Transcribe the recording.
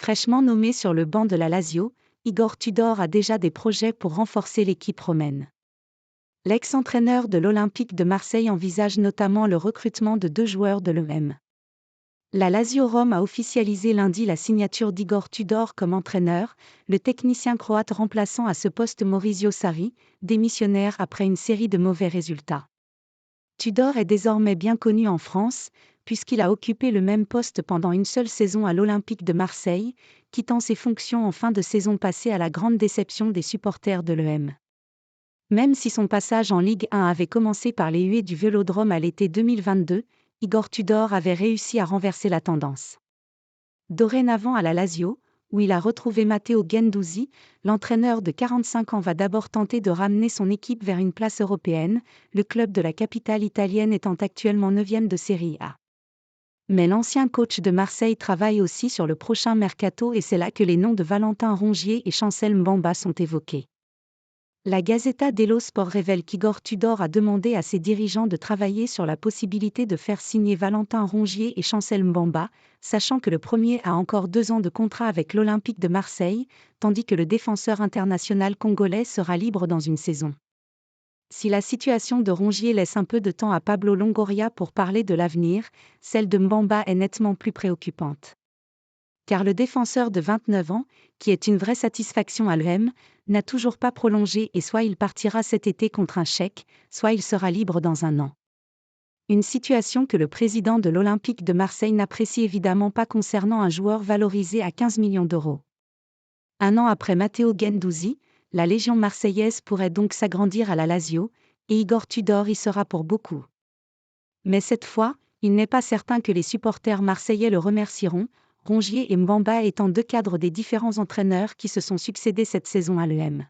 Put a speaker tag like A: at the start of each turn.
A: Fraîchement nommé sur le banc de la Lazio, Igor Tudor a déjà des projets pour renforcer l'équipe romaine. L'ex-entraîneur de l'Olympique de Marseille envisage notamment le recrutement de 2 joueurs de l'OM. La Lazio Rome a officialisé lundi la signature d'Igor Tudor comme entraîneur, le technicien croate remplaçant à ce poste Maurizio Sarri, démissionnaire après une série de mauvais résultats. Tudor est désormais bien connu en France, puisqu'il a occupé le même poste pendant une seule saison à l'Olympique de Marseille, quittant ses fonctions en fin de saison passée à la grande déception des supporters de l'OM. Même si son passage en Ligue 1 avait commencé par les huées du Vélodrome à l'été 2022, Igor Tudor avait réussi à renverser la tendance. Dorénavant à la Lazio, où il a retrouvé Matteo Guendouzi, l'entraîneur de 45 ans va d'abord tenter de ramener son équipe vers une place européenne, le club de la capitale italienne étant actuellement 9e de Serie A. Mais l'ancien coach de Marseille travaille aussi sur le prochain mercato et c'est là que les noms de Valentin Rongier et Chancel Mbamba sont évoqués. La Gazzetta dello Sport révèle qu'Igor Tudor a demandé à ses dirigeants de travailler sur la possibilité de faire signer Valentin Rongier et Chancel Mbamba, sachant que le premier a encore 2 ans de contrat avec l'Olympique de Marseille, tandis que le défenseur international congolais sera libre dans une saison. Si la situation de Rongier laisse un peu de temps à Pablo Longoria pour parler de l'avenir, celle de Mbamba est nettement plus préoccupante. Car le défenseur de 29 ans, qui est une vraie satisfaction à l'OM, n'a toujours pas prolongé et soit il partira cet été contre un chèque, soit il sera libre dans un an. Une situation que le président de l'Olympique de Marseille n'apprécie évidemment pas concernant un joueur valorisé à 15 millions d'euros. Un an après Matteo Guendouzi, la Légion marseillaise pourrait donc s'agrandir à la Lazio, et Igor Tudor y sera pour beaucoup. Mais cette fois, il n'est pas certain que les supporters marseillais le remercieront, Rongier et Mbamba étant 2 cadres des différents entraîneurs qui se sont succédés cette saison à l'OM.